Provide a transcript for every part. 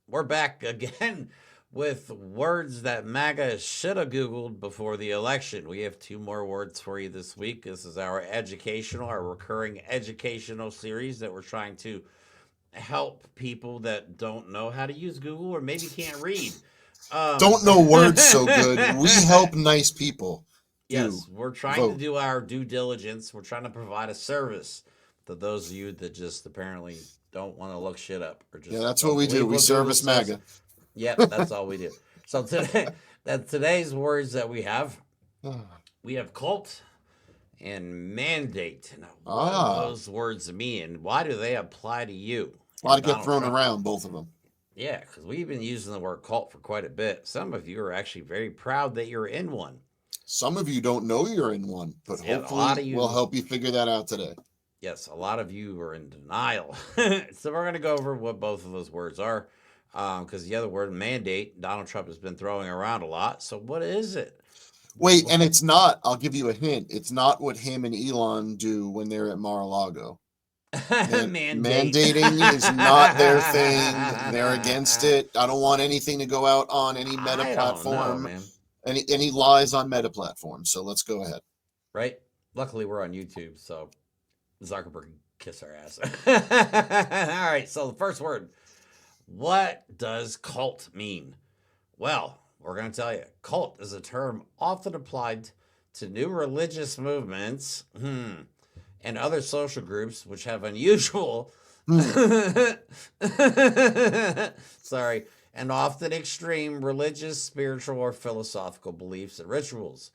We're back again with words that MAGA should have Googled before the election. We have two more words for you this week. This is our recurring educational series that we're trying to help people that don't know how to use Google or maybe can't read. Um, Don't know words so good. We help nice people do yes, we're trying to vote. do our due diligence. We're trying to provide a service to those of you that just apparently don't want to look shit up or Yeah, just that's what don't we do. believe We what Google service says. MAGA. Yep, that's all we do. So today's words that we have cult and mandate. Now, what do Ah, those words mean? Why do they apply to you a lot and to get Donald thrown Trump? around, both of them. Yeah, because we've been using the word cult for quite a bit. Some of you are actually very proud that you're in one. Some of you don't know you're in one, but Yeah, a lot hopefully of we'll you, help you figure that out today. yes, a lot of you are in denial. So we're going to go over what both of those words are. Because the other word, mandate, Donald Trump has been throwing around a lot. So what is it? Wait, and What it's not, I'll give you a hint. It's not what him and Elon do when they're at Mar-a-Lago. mandate? Mandating is not their thing. They're against it. I don't want anything to go out on any meta I don't know, platform, man. any lies on meta platforms. So let's go ahead. Right? Luckily, we're on YouTube, so Zuckerberg can kiss our ass. All right. So the first word. What does cult mean? Well, we're going to tell you. Cult is a term often applied to new religious movements and other social groups which have unusual, Hmm. sorry, and often extreme religious, spiritual, or philosophical beliefs and rituals.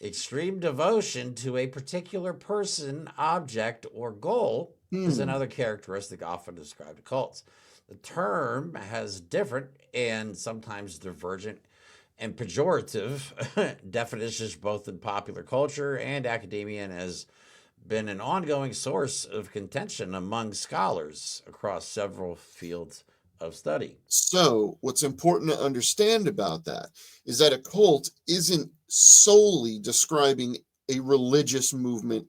Extreme devotion to a particular person, object, or goal is Hmm. another characteristic often described in cults. The term has different and sometimes divergent and pejorative definitions both in popular culture and academia and has been an ongoing source of contention among scholars across several fields of study. So, what's important to understand about that is that a cult isn't solely describing a religious movement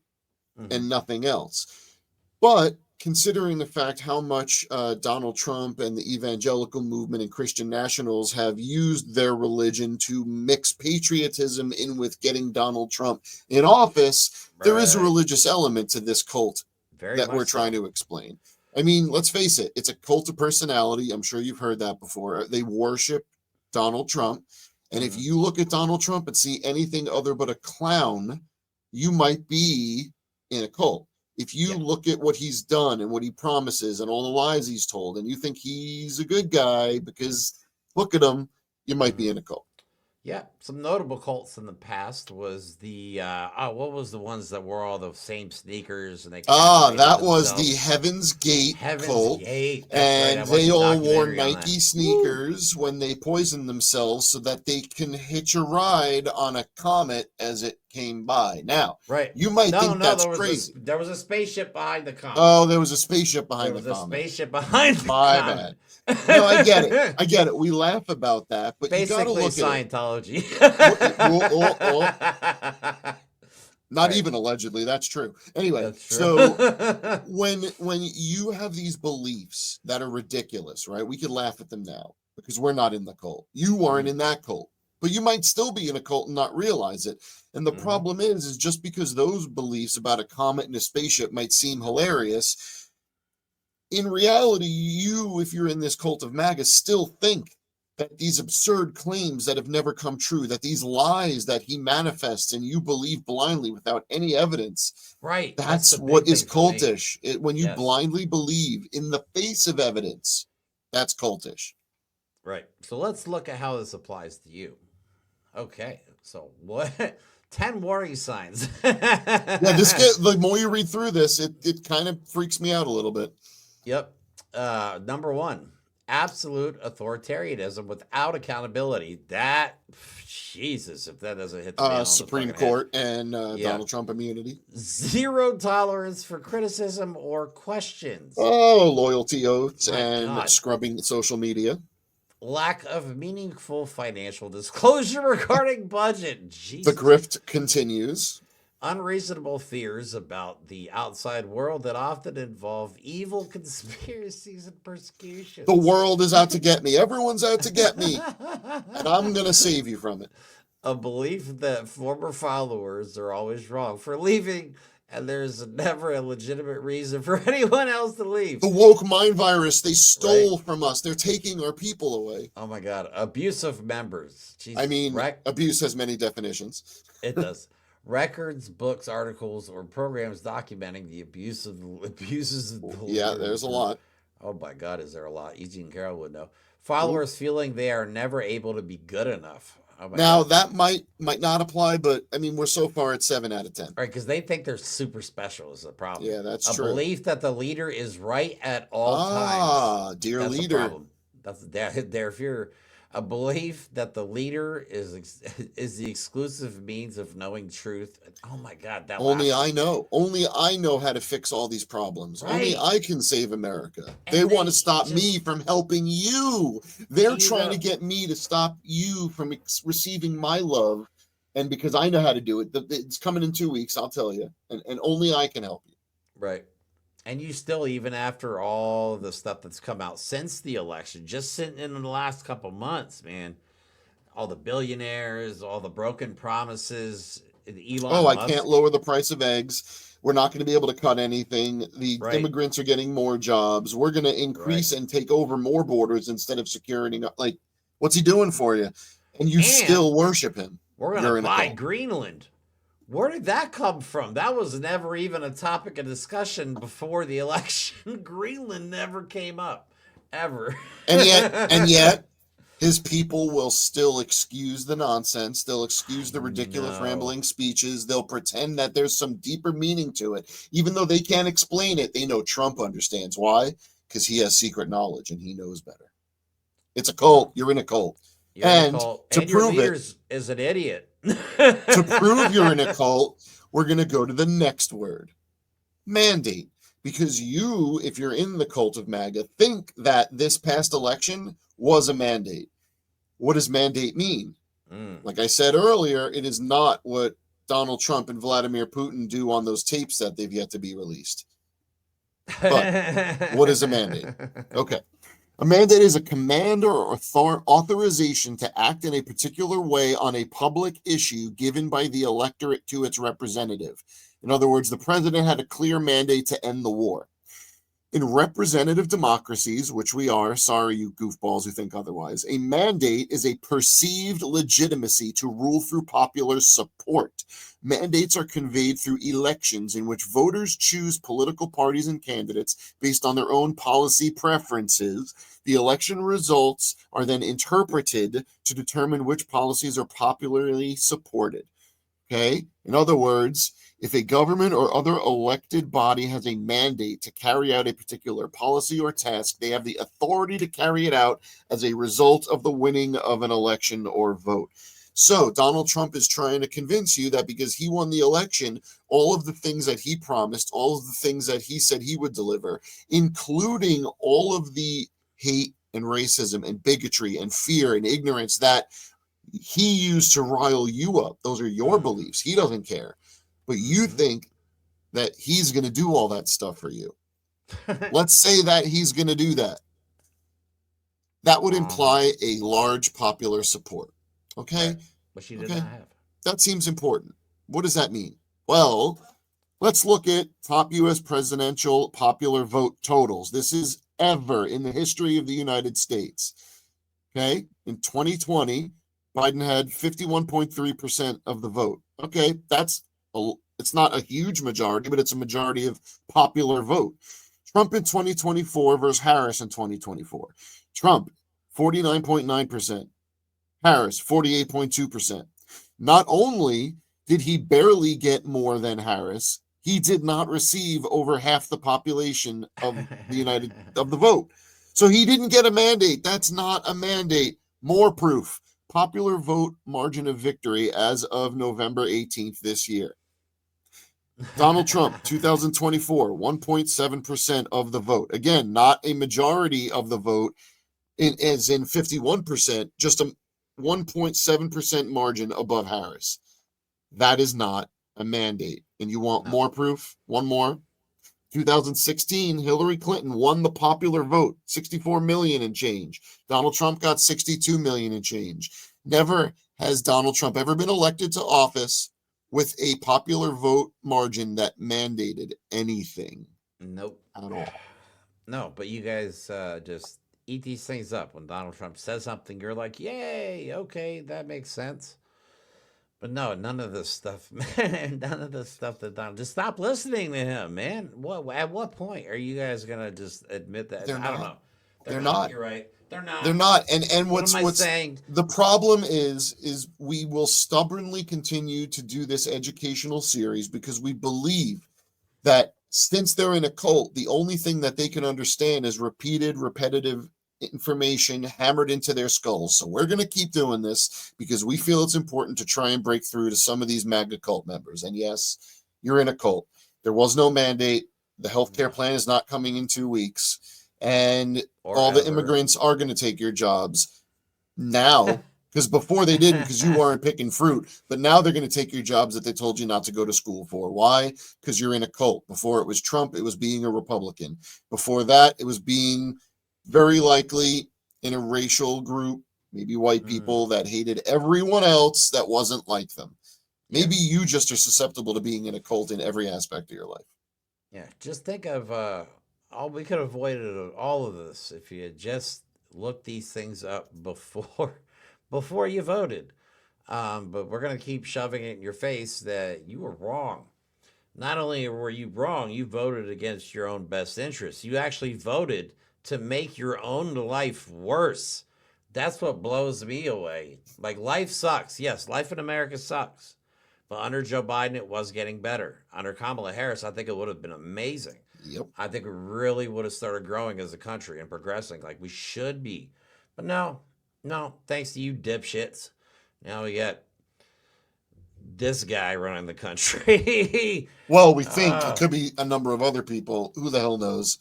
Mm-hmm. and nothing else. But considering the fact how much Donald Trump and the evangelical movement and Christian nationals have used their religion to mix patriotism in with getting Donald Trump in office, there is a Right. religious element to this cult Very that much we're trying so. to explain. I mean, let's face it, it's a cult of personality. I'm sure you've heard that before. They worship Donald Trump. And if Mm-hmm. you look at Donald Trump and see anything other but a clown, you might be in a cult. If you Yeah. look at what he's done and what he promises and all the lies he's told, and you think he's a good guy because look at him, you might Mm-hmm. be in a cult. Yeah, some notable cults in the past was the what was the ones that wore all the same sneakers and they castrated That was the themselves? Heaven's Gate Heaven's cult. Gate. That's right. I And watched they a all wore documentary on that. Nike Woo! sneakers when they poisoned themselves so that they can hitch a ride on a comet as it came by. Now, Right. you might No, think no, that's crazy. there was a spaceship behind the comet. Oh, there was a spaceship There behind the was a comet. spaceship behind the My comet. bad. No, I get it. I get it. We laugh about that, but you got to Basically look at it. Scientology. Oh, not Right. even allegedly. That's true. Anyway, That's true. so when you have these beliefs that are ridiculous, right? We could laugh at them now because we're not in the cult. You aren't Mhm, in that cult, but you might still be in a cult and not realize it. And the mhm. problem is just because those beliefs about a comet and a spaceship might seem hilarious, in reality, you, if you're in this cult of MAGA, still think that these absurd claims that have never come true, that these lies that he manifests and you believe blindly without any evidence, Right. That's that's the what big is thing for me. cultish. When you Yes. blindly believe in the face of evidence, that's cultish. Right. So let's look at how this applies to you. Okay. So what 10 warning signs. Yeah, the more you read through this, it kind of freaks me out a little bit. Yep. Number 1, absolute authoritarianism without accountability. That Jesus, if that doesn't hit the nail on the Supreme fucking head. Court and Yeah. Donald Trump immunity. Zero tolerance for criticism or questions. Oh, loyalty oaths My and God. scrubbing social media. Lack of meaningful financial disclosure regarding budget. The Jesus. grift continues. unreasonable fears about the outside world that often involve evil conspiracies and The persecutions. world is out to get me. Everyone's out to get me, and I'm going to save you from it. A belief that former followers are always wrong for leaving, and there's never a legitimate reason for anyone else to leave. The woke mind virus they Right? stole from us. They're taking our people away. Oh my God. Abuse of members. I Jesus. mean, abuse has many definitions. It does. Records, books, articles, or programs documenting the abuses of the Yeah, leader there's a group. lot. Oh my God, is there a lot? Eugene Carroll would know. Followers feeling they are never able to be good enough. Oh my Now God. that might not apply, but I mean we're so far at 7 out of 10. Right, because they think they're super special is the problem. Yeah, that's A true. belief that the leader is right at all times. Ah, dear That's leader. a problem. That's their fear. A belief that the leader is the exclusive means of knowing truth. Oh my God, that Only last I know. Only I know how to fix all these problems. Only right. I can save America. And They want they to stop just me from helping you. They're eat it trying to up. get me to stop you from receiving my love. And because I know how to do it, it's coming in 2 weeks, I'll tell you. And only I can help you. Right. And you still, even after all the stuff that's come out since the election, just sitting in the last couple months, man, all the billionaires, all the broken promises, Oh, Elon I can't Musk, lower the price of eggs. We're not going to be able to cut anything. The right, immigrants are getting more jobs. We're going to right. increase and take over more borders instead of securing. Like, what's he doing for you? And you And still worship him. we're going to You're in a buy cult. Greenland. Where did that come from? That was never even a topic of discussion before the election. Greenland never came up, ever. And yet, his people will still excuse the nonsense. They'll excuse the ridiculous No. rambling speeches. They'll pretend that there's some deeper meaning to it. Even though they can't explain it, they know Trump understands. Why? Because he has secret knowledge and he knows better. It's a cult. You're in a cult. You're in a And cult, to and your prove leader it, is an idiot. to prove you're in a cult, we're going to go to the next word, mandate. Because you, if you're in the cult of MAGA, think that this past election was a mandate. What does mandate mean? Like I said earlier, it is not what Donald Trump and Vladimir Putin do on those tapes that they've yet to be released. But what is a mandate? Okay. A mandate is a command or authorization to act in a particular way on a public issue given by the electorate to its representative. In other words, the president had a clear mandate to end the war. In representative democracies, which we are, sorry you goofballs who think otherwise, a mandate is a perceived legitimacy to rule through popular support. Mandates are conveyed through elections in which voters choose political parties and candidates based on their own policy preferences. The election results are then interpreted to determine which policies are popularly supported. Okay? In other words, if a government or other elected body has a mandate to carry out a particular policy or task, they have the authority to carry it out as a result of the winning of an election or vote. So Donald Trump is trying to convince you that because he won the election, all of the things that he promised, all of the things that he said he would deliver, including all of the hate and racism and bigotry and fear and ignorance that he used to rile you up. Those are your beliefs. He doesn't care. But you think that he's going to do all that stuff for you. Let's say that he's going to do that. That would imply a large popular support. Okay? Right. But she did not have. That seems important. What does that mean? Well, let's look at top U.S. presidential popular vote totals. This is ever in the history of the United States. Okay? In 2020, Biden had 51.3% of the vote. Okay, it's not a huge majority, but it's a majority of popular vote. Trump in 2024 versus Harris in 2024. Trump, 49.9%. Harris, 48.2%. Not only did he barely get more than Harris, he did not receive over half the population of the vote. So he didn't get a mandate. That's not a mandate. More proof. Popular vote margin of victory as of November 18th this year. Donald Trump, 2024, 1.7% of the vote. Again, not a majority of the vote, as in 51%, just a 1.7% margin above Harris. That is not a mandate. And you want No. more proof? One more. 2016, Hillary Clinton won the popular vote, 64 million and change. Donald Trump got 62 million and change. Never has Donald Trump ever been elected to office with a popular vote margin that mandated anything Nope. at all. No, but you guys just eat these things up. When Donald Trump says something, you're like, yay, okay, that makes sense. But no, none of this stuff, man. None of this stuff that Donald. Just stop listening to him, man. What? At what point are you guys gonna just admit that? They're I don't not. know. They're They're not. not. You're right. They're They're not. not. And What am I what's saying? the problem is we will stubbornly continue to do this educational series because we believe that since they're in a cult, the only thing that they can understand is repeated, repetitive information hammered into their skulls. So we're going to keep doing this because we feel it's important to try and break through to some of these MAGA cult members. And yes, you're in a cult. There was no mandate. The healthcare plan is not coming in 2 weeks. And Or all the ever. immigrants are going to take your jobs now. Because before they didn't, because you weren't picking fruit. But now they're going to take your jobs that they told you not to go to school for. Why? Because you're in a cult. Before it was Trump, it was being a Republican. Before that, it was being very likely in a racial group, maybe white people that hated everyone else that wasn't like them. Maybe you just are susceptible to being in a cult in every aspect of your life. Yeah, just think of all we could have avoided all of this if you had just looked these things up before you voted. But we're gonna keep shoving it in your face that you were wrong. Not only were you wrong, you voted against your own best interests. You actually voted to make your own life worse. That's what blows me away. Like, life sucks. Yes, life in America sucks. But under Joe Biden, it was getting better. Under Kamala Harris, I think it would have been amazing. Yep. I think we really would have started growing as a country and progressing like we should be. But no, thanks to you dipshits. Now we got this guy running the country. Well, we think it could be a number of other people. Who the hell knows?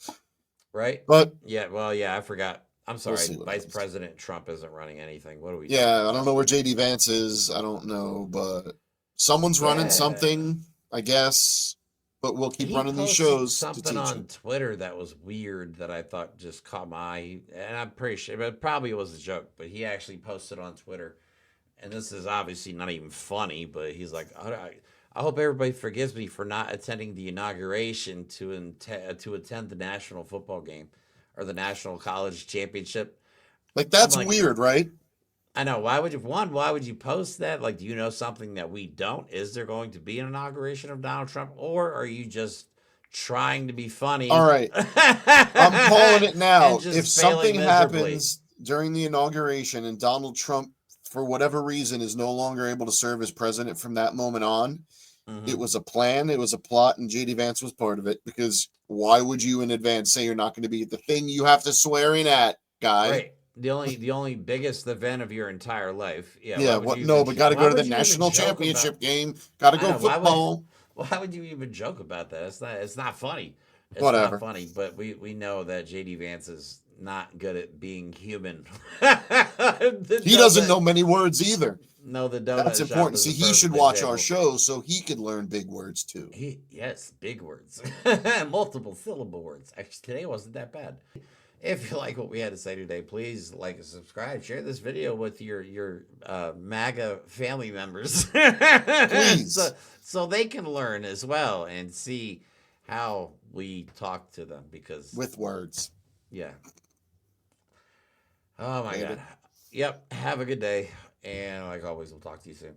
Right? But yeah, well, yeah, I forgot. I'm sorry. see what Vice happens. President Trump isn't running anything. What are we yeah, talking I about? don't know where JD Vance is. I don't know, but someone's running Yeah. something, I guess. But we'll keep He running these posted shows to something teach on it. Twitter that was weird that I thought just caught my eye, and I'm pretty sure, but probably was a joke. But he actually posted on Twitter, and this is obviously not even funny. But he's like, I hope everybody forgives me for not attending the inauguration to attend the national football game or the national college championship. Like, that's like, weird, right? I know. Why would you post that? Like, do you know something that we don't? Is there going to be an inauguration of Donald Trump, or are you just trying to be funny? All right. I'm calling it now. And just If failing something miserably. happens during the inauguration and Donald Trump, for whatever reason, is no longer able to serve as president from that moment on, it was a plan, it was a plot, and JD Vance was part of it. Because why would you in advance say you're not going to be at the thing you have to swear in at, guy? Right. The only biggest event of your entire life. Yeah. Yeah. What? No, but got to go to the national championship game. Got to go football. Why would you even joke about that? It's not funny. It's Whatever. not funny, but we know that JD Vance is not good at being human. He doesn't know many words either. No, the donut. That's important. See, he should watch our show so he could learn big words too. Yes, big words, multiple syllable words. Actually, today wasn't that bad. If you like what we had to say today, please like and subscribe. Share this video with your MAGA family members, Please. so they can learn as well and see how we talk to them. Because with words. Yeah. Oh my Later. God. Yep. Have a good day, and like always, we'll talk to you soon.